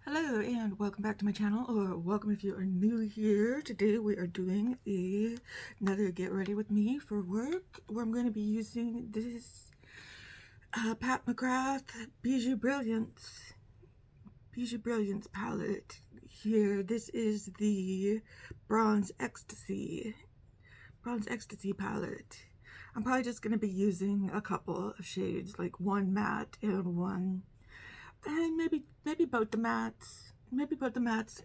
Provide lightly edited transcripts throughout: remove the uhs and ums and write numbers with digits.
Hello and welcome back to my channel, or welcome if you are new here. Today we are doing another get ready with me for work, where I'm going to be using this Pat McGrath Bijoux Brilliance palette here. This is the Bronze Ecstasy palette. I'm probably just going to be using a couple of shades, like one matte and one, and maybe both the mattes,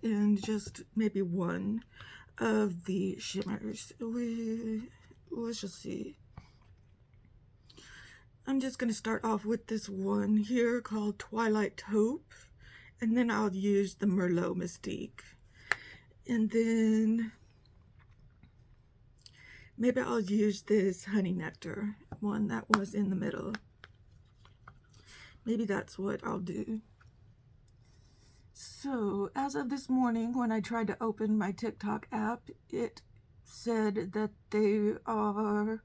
and just maybe one of the shimmers. Let's just see. I'm just gonna start off with this one here called Twilight Taupe, and then I'll use the Merlot Mystique, and then maybe I'll use this Honey Nectar one that was in the middle. Maybe that's what I'll do. So, as of this morning, when I tried to open my TikTok app, it said that they are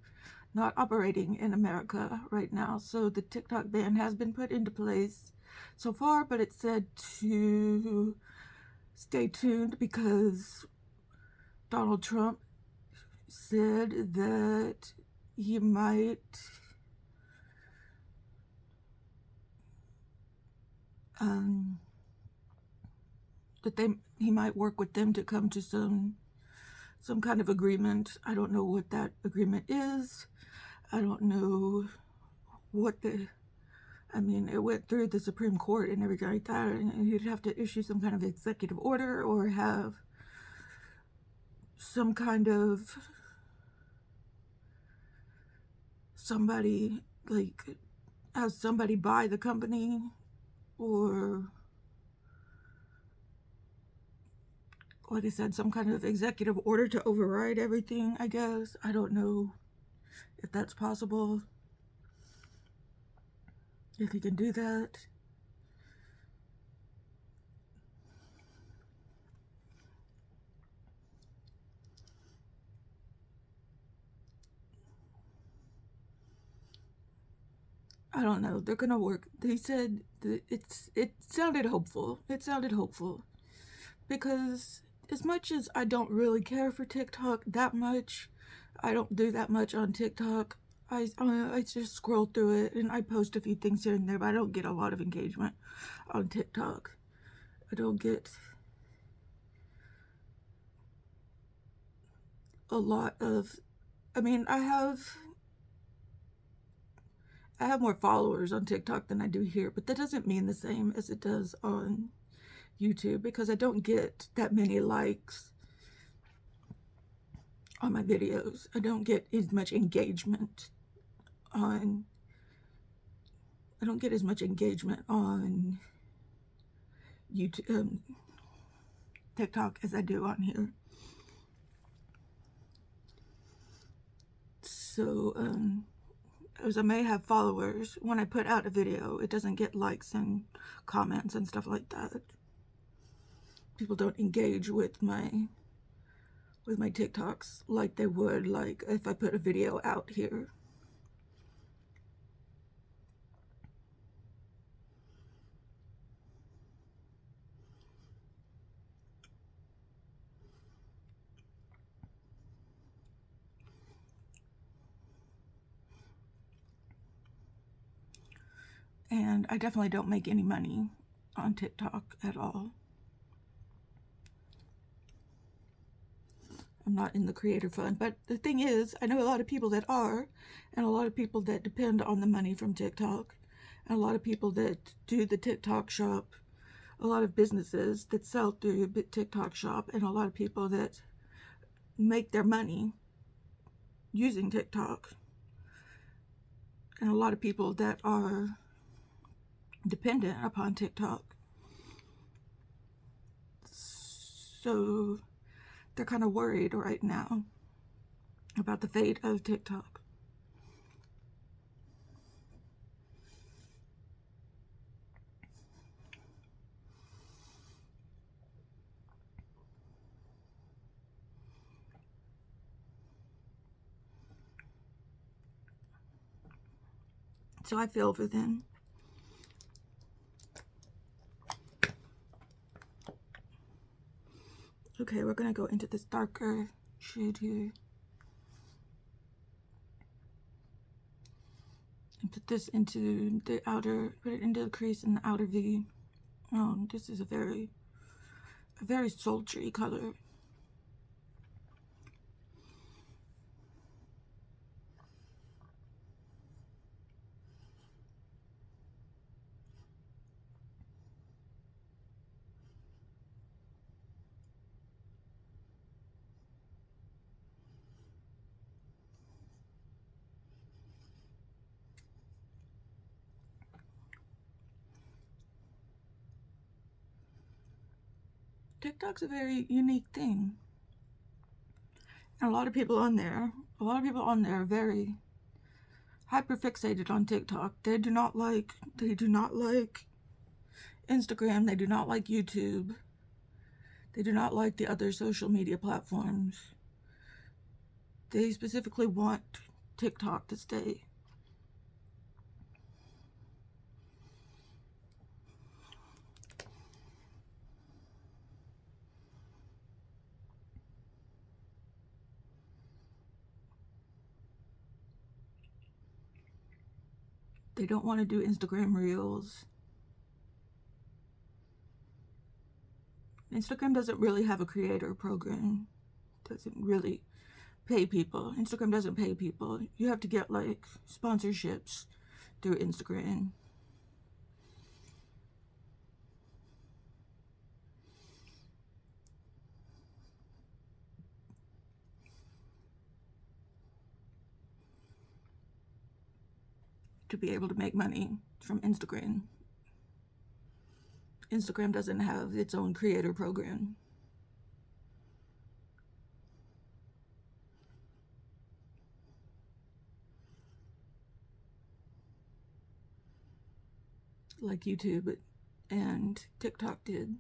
not operating in America right now. So the TikTok ban has been put into place so far, but it said to stay tuned because Donald Trump said that he might he might work with them to come to some kind of agreement. I don't know what that agreement is. I don't know what I mean, it went through the Supreme Court and everything like that, and he'd have to issue some kind of executive order or have some kind of somebody, like, have somebody buy the company, or like I said, some kind of executive order to override everything, I guess. I don't know if that's possible, if he can do that. I don't know. They're gonna work. They said that it sounded hopeful. It sounded hopeful. Because as much as I don't really care for TikTok that much, I don't do that much on TikTok. I just scroll through it and I post a few things here and there, but I don't get a lot of engagement on TikTok. I don't get a lot of, I mean, I have more followers on TikTok than I do here, but that doesn't mean the same as it does on YouTube, because I don't get that many likes on my videos. I don't get as much engagement on YouTube, TikTok, as I do on here. So, as I may have followers, when I put out a video, it doesn't get likes and comments and stuff like that. People don't engage with my TikToks like they would, like, if I put a video out here. And I definitely don't make any money on TikTok at all. I'm not in the creator fund. But the thing is, I know a lot of people that are, and a lot of people that depend on the money from TikTok, and a lot of people that do the TikTok shop, a lot of businesses that sell through TikTok shop, and a lot of people that make their money using TikTok, and a lot of people that are dependent upon TikTok. So they're kind of worried right now about the fate of TikTok. So I feel for them. Okay, we're gonna go into this darker shade here. And put this into the outer, put it into the crease in the outer V. Oh, this is a very sultry color. TikTok's a very unique thing. And a lot of people on there are very hyper fixated on TikTok. They do not like Instagram, they do not like YouTube. They do not like the other social media platforms. They specifically want TikTok to stay. They don't want to do Instagram Reels. Instagram doesn't really have a creator program. Doesn't really pay people. Instagram doesn't pay people. You have to get like sponsorships through Instagram. To be able to make money from Instagram. Instagram doesn't have its own creator program. Like YouTube and TikTok did.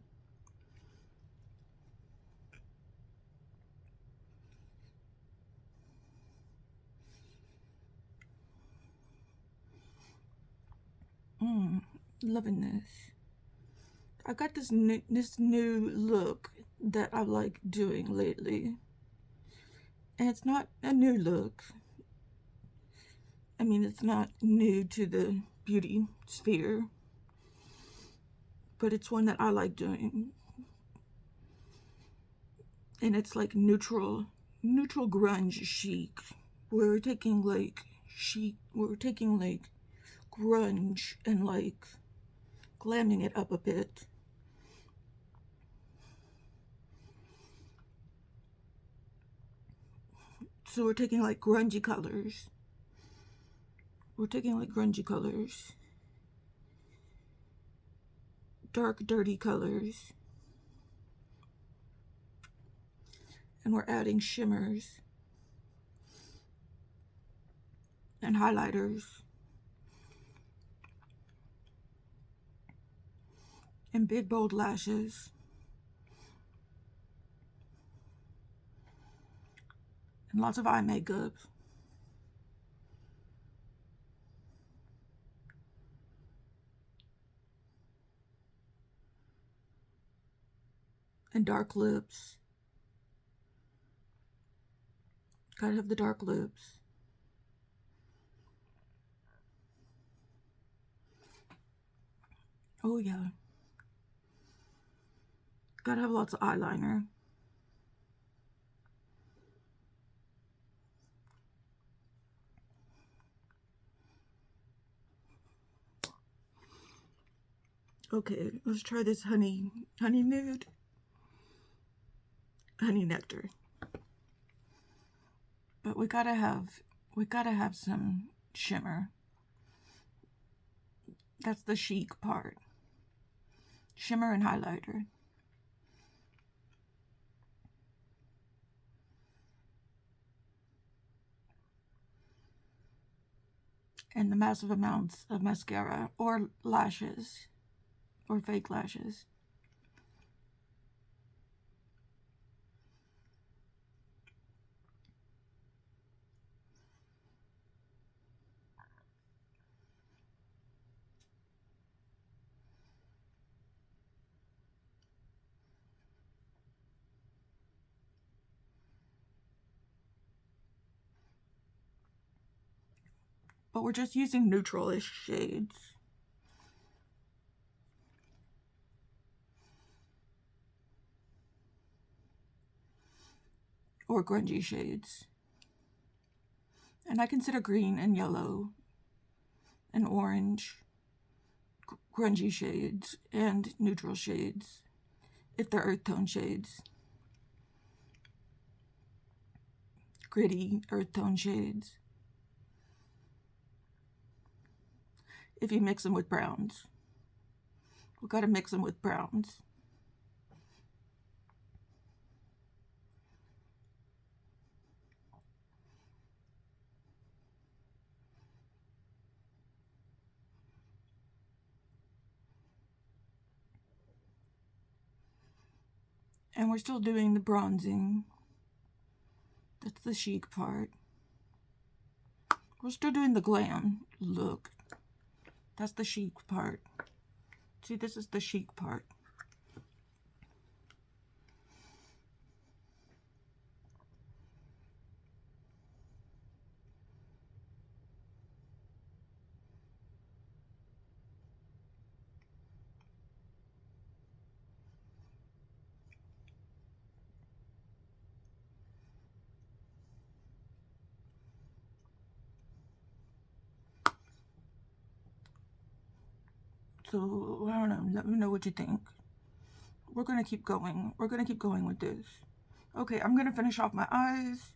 Loving this. I got this new look that I like doing lately. And it's not a new look. I mean, it's not new to the beauty sphere. But it's one that I like doing. And it's like neutral grunge chic. We're taking like grunge and like glamming it up a bit. So we're taking like grungy colors. Dark, dirty colors. And we're adding shimmers and highlighters and big bold lashes and lots of eye makeup. And dark lips. Gotta have the dark lips. Oh yeah. Gotta have lots of eyeliner. Okay, let's try this honey nude. Honey nectar. But we gotta have some shimmer. That's the chic part. Shimmer and highlighter. And the massive amounts of mascara or lashes or fake lashes. but we're just using neutral-ish shades. Or grungy shades. And I consider green and yellow and orange grungy shades and neutral shades if they're earth tone shades. Gritty earth tone shades. If you mix them with browns. We've got to mix them with browns. And we're still doing the bronzing. That's the chic part. We're still doing the glam look. That's the chic part. See, this is the chic part. So, I don't know. Let me know what you think. We're going to keep going. We're going to keep going with this. Okay, I'm going to finish off my eyes.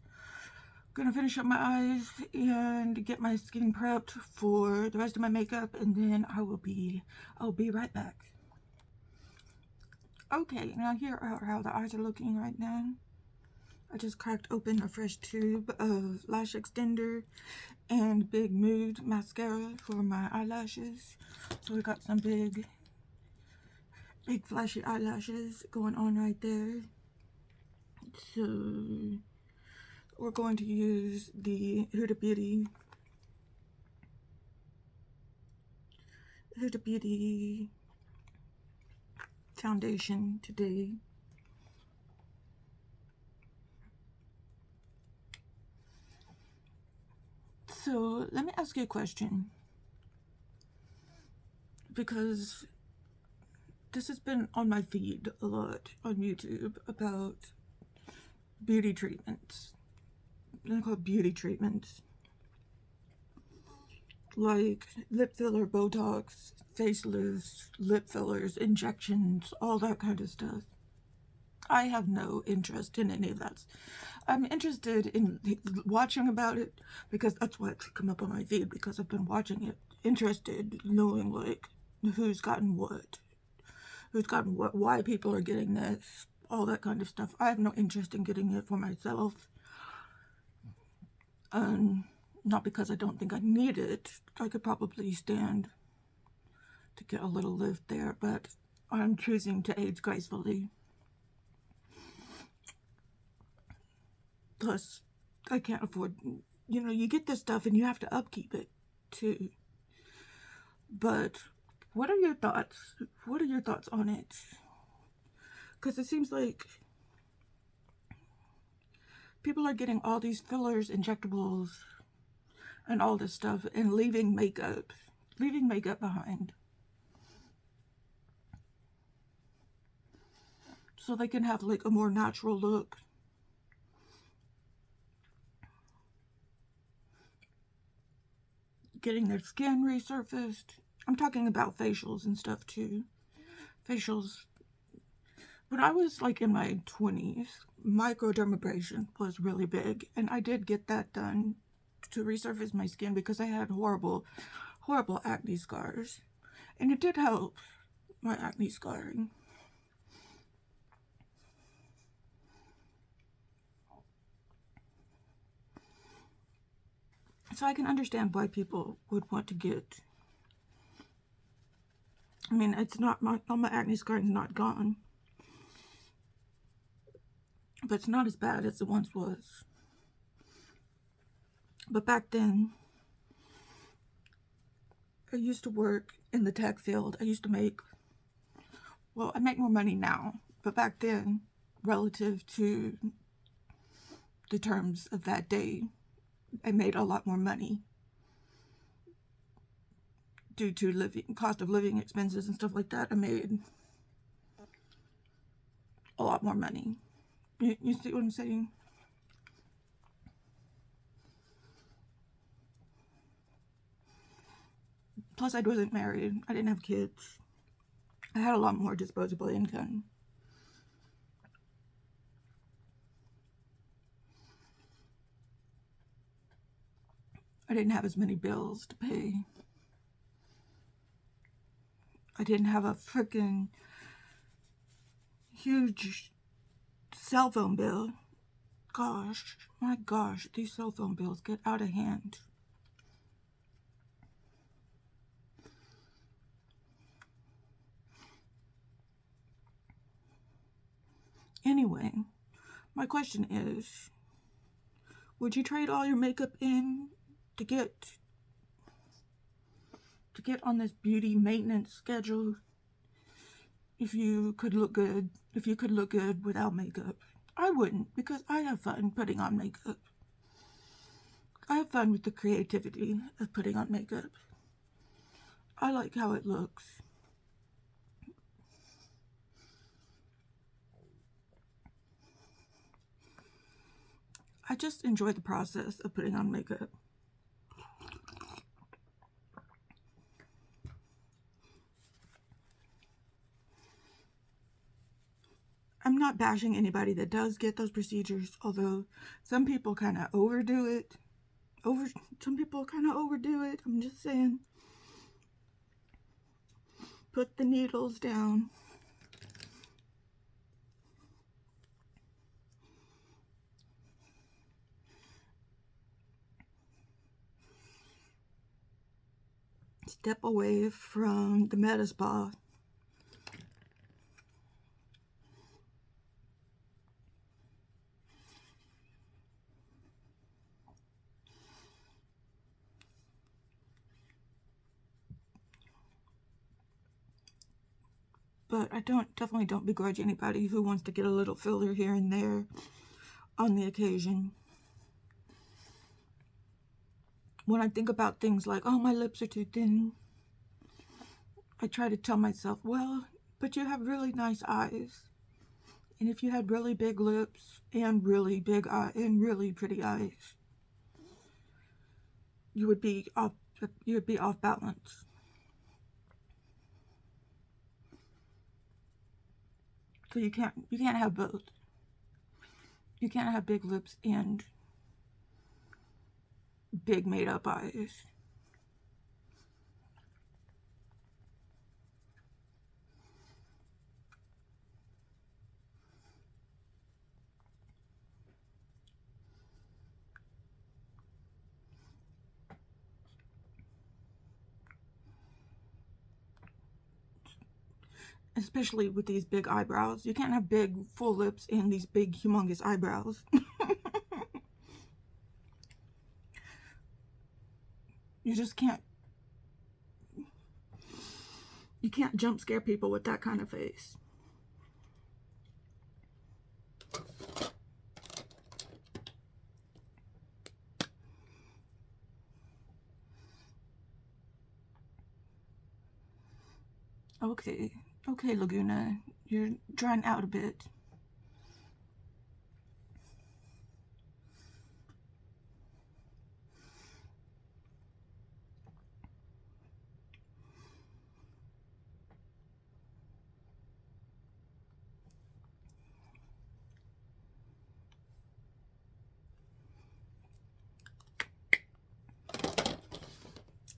Gonna finish up my eyes and get my skin prepped for the rest of my makeup, and then I'll be right back. Okay, now here are how the eyes are looking right now. I just cracked open a fresh tube of Lash Xtndr and Big Mood Mascara for my eyelashes. So we got some big flashy eyelashes going on right there. So we're going to use the Huda Beauty foundation today. So let me ask you a question, because this has been on my feed a lot on YouTube about beauty treatments. They're called beauty treatments, like lip filler, Botox, facelifts, lip fillers, injections, all that kind of stuff. I have no interest in any of that. I'm interested in watching about it because that's why it's come up on my feed, because I've been watching it, interested, knowing like who's gotten what, why people are getting this, all that kind of stuff. I have no interest in getting it for myself. Not because I don't think I need it. I could probably stand to get a little lift there, but I'm choosing to age gracefully. Plus, I can't afford, you know, you get this stuff and you have to upkeep it too. But what are your thoughts? What are your thoughts on it? Because it seems like people are getting all these fillers, injectables, and all this stuff, and leaving makeup behind, so they can have like a more natural look. Getting their skin resurfaced. I'm talking about facials and stuff too. Facials. When I was like in my 20s, microdermabrasion was really big, and I did get that done to resurface my skin because I had horrible acne scars, and it did help my acne scarring. So I can understand why people would want to get, I mean, it's not, all my acne scarring is not gone, but it's not as bad as it once was. But back then, I used to work in the tech field. I used to make, well, I make more money now, but back then, relative to the terms of that day, I made a lot more money. due to cost of living expenses and stuff like that, I made a lot more money. You see what I'm saying? Plus, I wasn't married. I didn't have kids. I had a lot more disposable income. I didn't have as many bills to pay. I didn't have a freaking huge cell phone bill. Gosh, my gosh, these cell phone bills get out of hand. Anyway, my question is, would you trade all your makeup in to get on this beauty maintenance schedule if you could look good without makeup? I wouldn't, because I have fun putting on makeup. I have fun with the creativity of putting on makeup. I like how it looks. I just enjoy the process of putting on makeup. I'm not bashing anybody that does get those procedures, although some people kind of overdo it. Some people kind of overdo it. I'm just saying. Put the needles down. Step away from the med spa. But I definitely don't begrudge anybody who wants to get a little filler here and there on the occasion. When I think about things like, oh, my lips are too thin, I try to tell myself, well, but you have really nice eyes. And if you had really big lips and really big eyes and really pretty eyes, you would be off balance. So you can't have both. You can't have big lips and big made up eyes. Especially with these big eyebrows. You can't have big full lips and these big humongous eyebrows. You just can't. You can't jump scare people with that kind of face. Okay, Laguna, you're drying out a bit.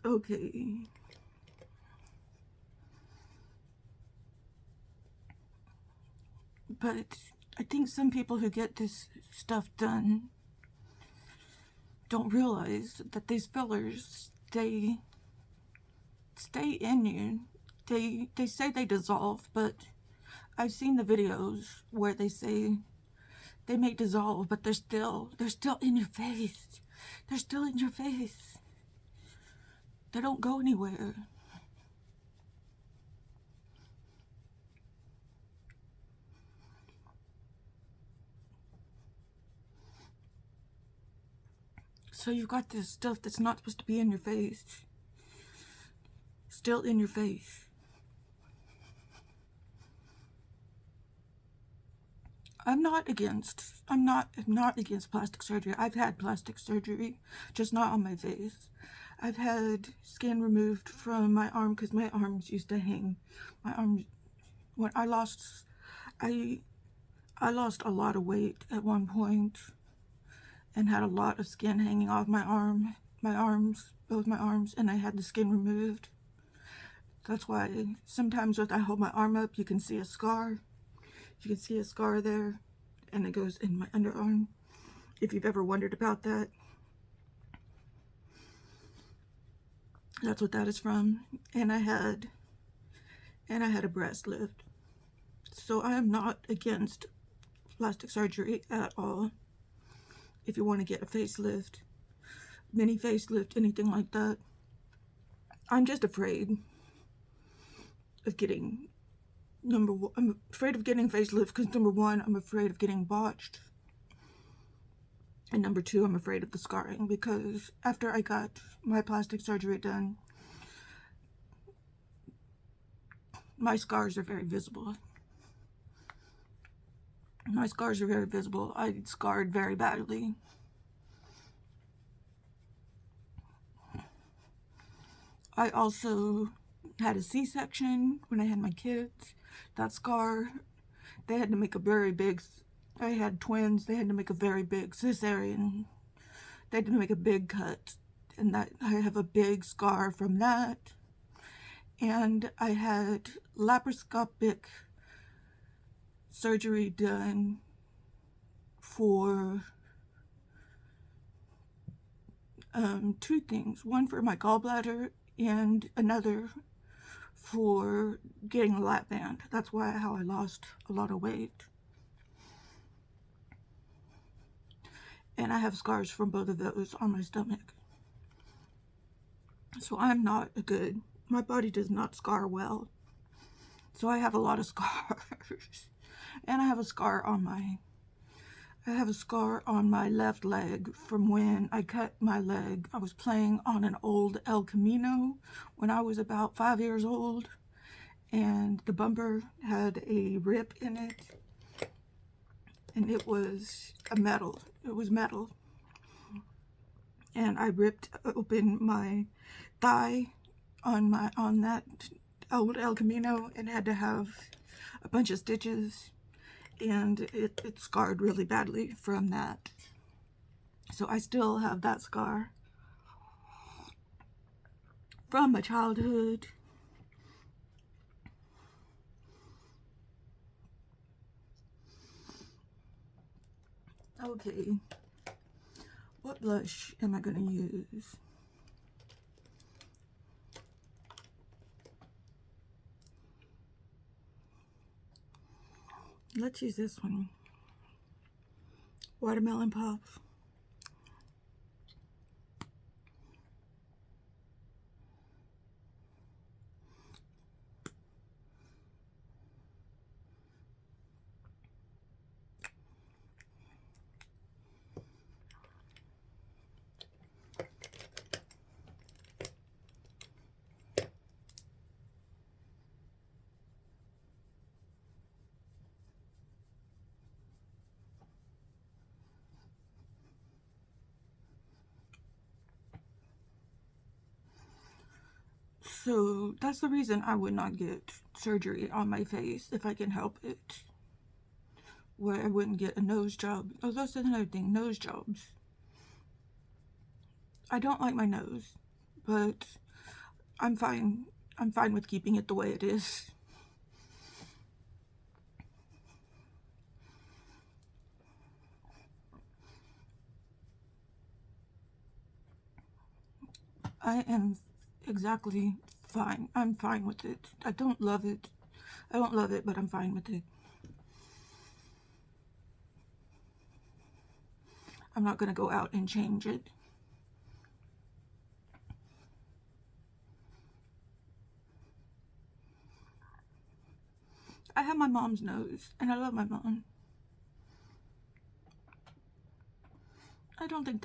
Okay. But I think some people who get this stuff done don't realize that these fillers, they stay in you. They say they dissolve, but I've seen the videos where they say they may dissolve, but they're still in your face. They're still in your face. They don't go anywhere. So you've got this stuff that's not supposed to be in your face still in your face. I'm not against plastic surgery. I've had plastic surgery, just not on my face. I've had skin removed from my arm because my arms used to hang. My arms, when I lost a lot of weight at one point and had a lot of skin hanging off my arms, both my arms, and I had the skin removed. That's why sometimes when I hold my arm up, you can see a scar. You can see a scar there, and it goes in my underarm, if you've ever wondered about that. That's what that is from. And I had a breast lift. So I am not against plastic surgery at all. If you want to get a facelift, mini facelift, anything like that. I'm just afraid of getting I'm afraid of getting facelift because number one, I'm afraid of getting botched. And number two, I'm afraid of the scarring because after I got my plastic surgery done, my scars are very visible. My scars are very visible. I scarred very badly. I also had a C-section when I had my kids. That scar, they had to make a very big, I had twins, they had to make a very big cesarean. They had to make a big cut, and that I have a big scar from that. And I had laparoscopic surgery done for two things. One for my gallbladder and another for getting a lap band. That's how I lost a lot of weight. And I have scars from both of those on my stomach. So I'm not my body does not scar well. So I have a lot of scars. And I have a scar on my left leg from when I cut my leg. I was playing on an old El Camino when I was about 5 years old, and the bumper had a rip in it, and it was metal. And I ripped open my thigh on that old El Camino and had to have a bunch of stitches, and it scarred really badly from that. So I still have that scar from my childhood. Okay, what blush am I going to use? Let's use this one. Watermelon Pop. So that's the reason I would not get surgery on my face if I can help it. Where I wouldn't get a nose job. Oh, that's another thing, nose jobs. I don't like my nose, but I'm fine. I'm fine with keeping it the way it is. I am exactly fine. I'm fine with it. I don't love it. I don't love it, but I'm fine with it. I'm not going to go out and change it. I have my mom's nose, and I love my mom. I think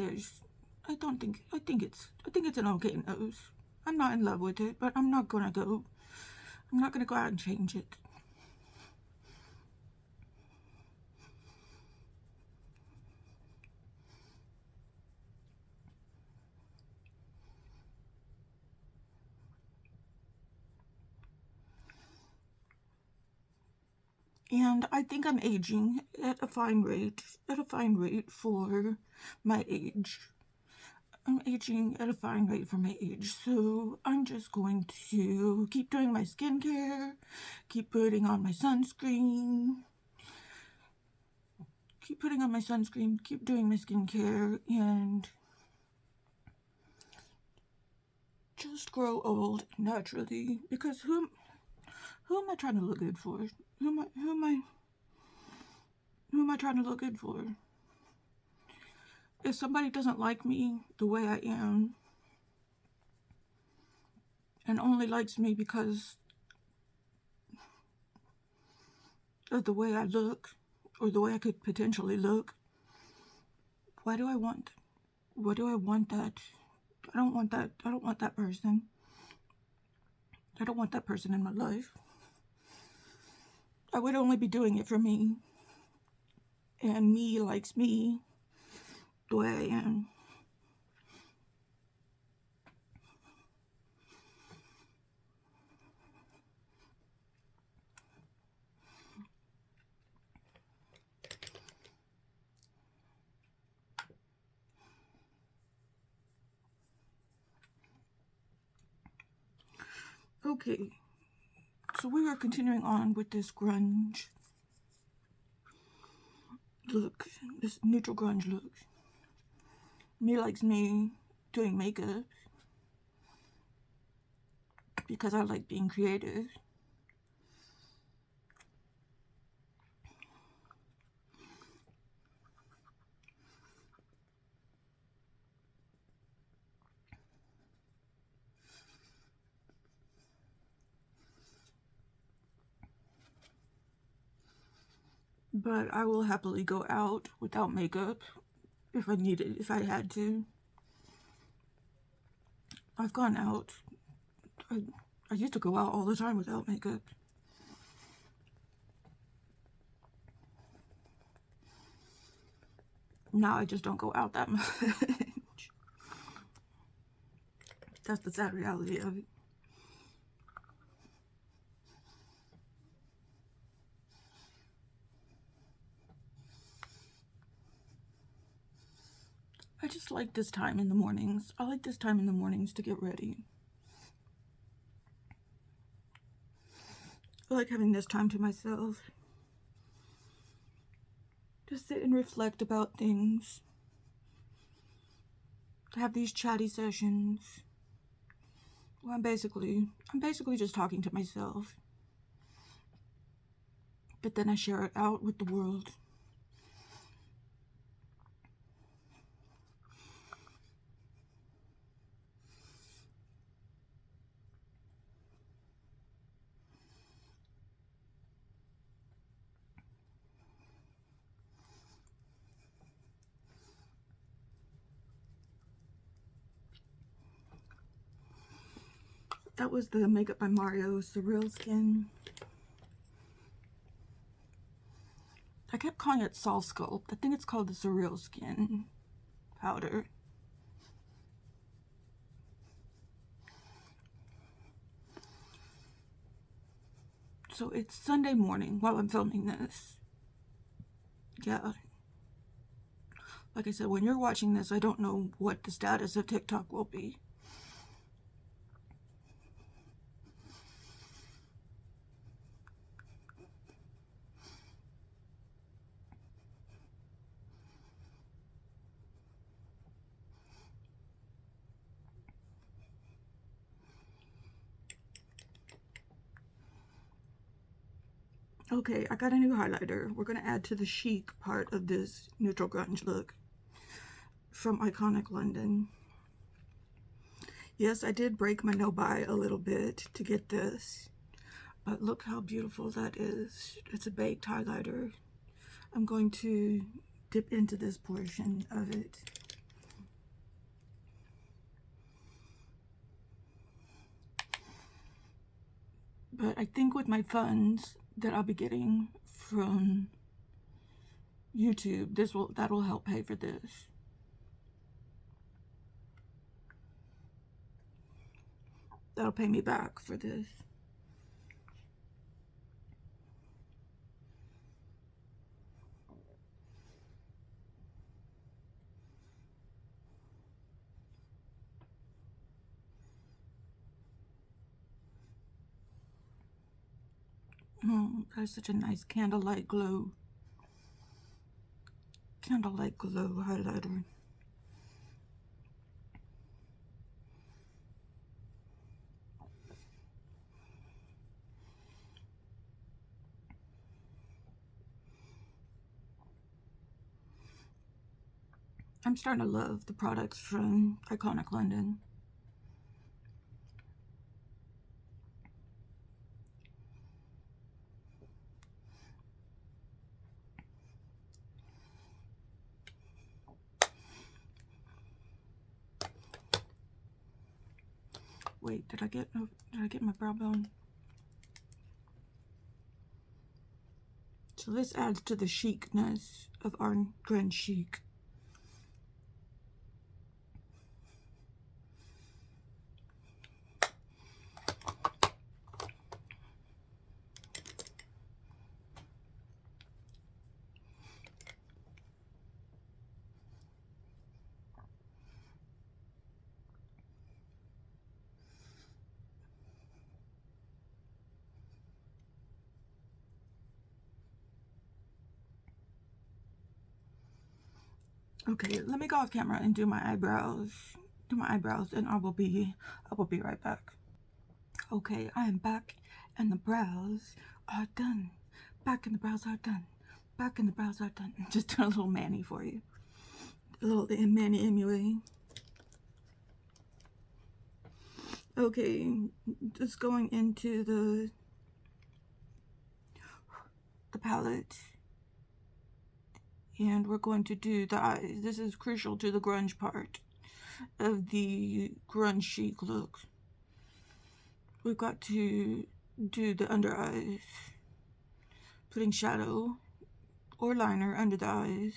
it's an okay nose. I'm not in love with it, but I'm not gonna go out and change it. And I think I'm aging at a fine rate for my age. I'm aging at a fine rate for my age, so I'm just going to keep doing my skincare, keep putting on my sunscreen, keep doing my skincare, and just grow old naturally. Because who am I trying to look good for? Who am I trying to look good for? If somebody doesn't like me the way I am, and only likes me because of the way I look, or the way I could potentially look, why do I want that? I don't want that. I don't want that person. I don't want that person in my life. I would only be doing it for me. And me likes me the way I am. Okay, so we are continuing on with this grunge look, this neutral grunge look. Me likes me doing makeup because I like being creative. But I will happily go out without makeup if I needed, if I had to. I've gone out. I used to go out all the time without makeup. Now I just don't go out that much. That's the sad reality of it. I just like this time in the mornings. I like this time in the mornings to get ready. I like having this time to myself. Just sit and reflect about things. To have these chatty sessions. Well, I'm basically just talking to myself. But then I share it out with the world. That was the Makeup by Mario SurrealSkin. I kept calling it Sol Sculpt. I think it's called the SurrealSkin powder. So it's Sunday morning while I'm filming this. Yeah. Like I said, when you're watching this, I don't know what the status of TikTok will be. Okay, I got a new highlighter. We're going to add to the chic part of this neutral grunge look from Iconic London. Yes, I did break my no-buy a little bit to get this, but look how beautiful that is. It's a baked highlighter. I'm going to dip into this portion of it. But I think with my funds that I'll be getting from YouTube, that'll help pay for this. That'll pay me back for this. That's such a nice candlelight glow. Candlelight glow highlighter. I'm starting to love the products from Iconic London. Wait, did I get my brow bone? So this adds to the chicness of our Grand Chic. Okay, let me go off camera and do my eyebrows. And I will be right back. Okay, I am back and the brows are done. Back and the brows are done. Back and the brows are done. Just doing a little mani for you. A little mani MUA. Okay, just going into the palette. And we're going to do the eyes. This is crucial to the grunge part of the grunge chic look. We've got to do the under eyes, putting shadow or liner under the eyes.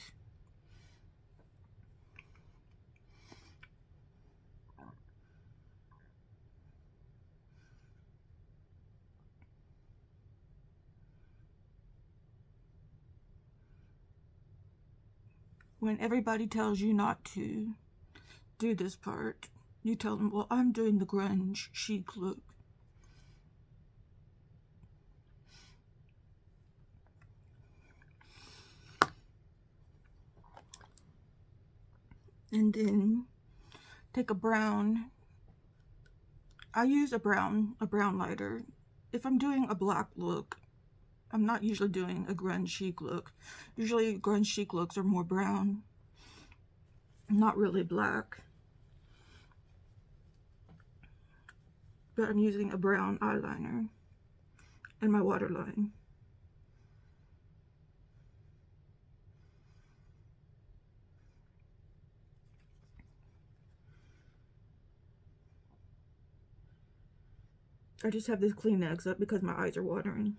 When everybody tells you not to do this part, you tell them, well, I'm doing the grunge chic look. And then take a brown. I use a brown lighter. If I'm doing a black look, I'm not usually doing a grunge chic look. Usually grunge chic looks are more brown, not really black. But I'm using a brown eyeliner in my waterline. I just have this Kleenex up because my eyes are watering.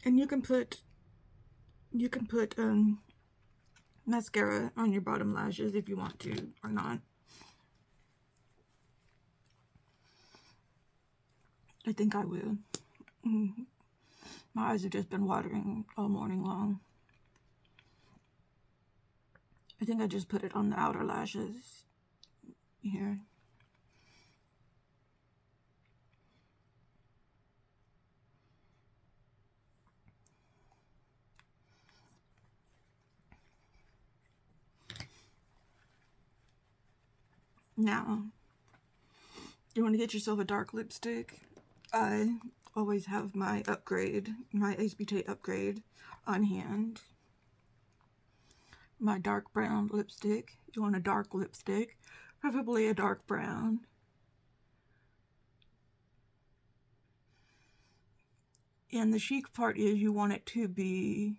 And you can put mascara on your bottom lashes if you want to or not. I think I will. My eyes have just been watering all morning long. I think I just put it on the outer lashes here. Now, you want to get yourself a dark lipstick. I always have my upgrade, my SBT upgrade on hand. My dark brown lipstick. You want a dark lipstick, preferably a dark brown. And the chic part is you want it to be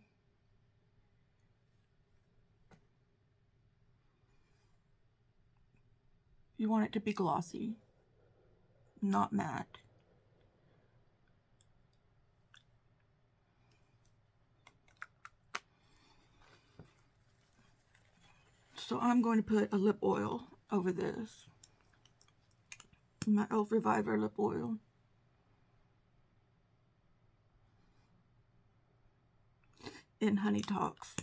You want it to be glossy, not matte. So I'm going to put a lip oil over this. My e.l.f. Reviver lip oil. In Honey Talks.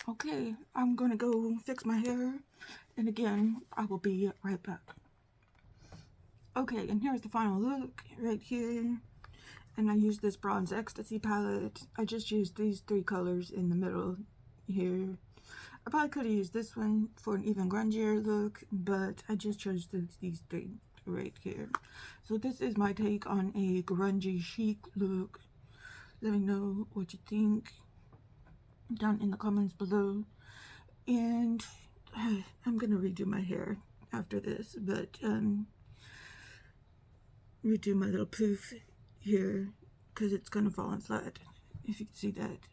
Okay, I'm gonna go fix my hair, and again, I will be right back. Okay, and here's the final look right here. And I used this bronze Ecstasy palette. I just used these 3 colors in the middle here. I probably could have used this one for an even grungier look, but I just chose these 3 right here. So this is my take on a grungy chic look. Let me know what you think down in the comments below. And I'm gonna redo my hair after this, but redo my little poof here because it's gonna fall on flat, if you can see that.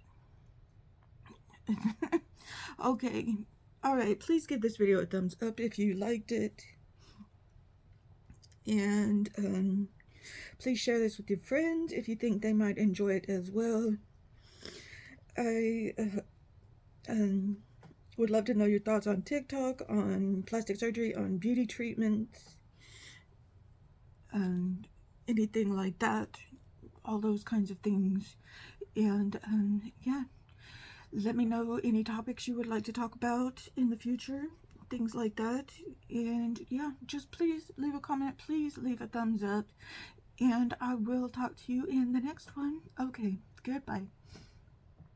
Okay, all right, please give this video a thumbs up if you liked it, and please share this with your friends if you think they might enjoy it as well. I would love to know your thoughts on TikTok, on plastic surgery, on beauty treatments, and anything like that, all those kinds of things. And yeah, let me know any topics you would like to talk about in the future, things like that. And yeah, just please leave a comment, please leave a thumbs up, and I will talk to you in the next one. Okay, goodbye.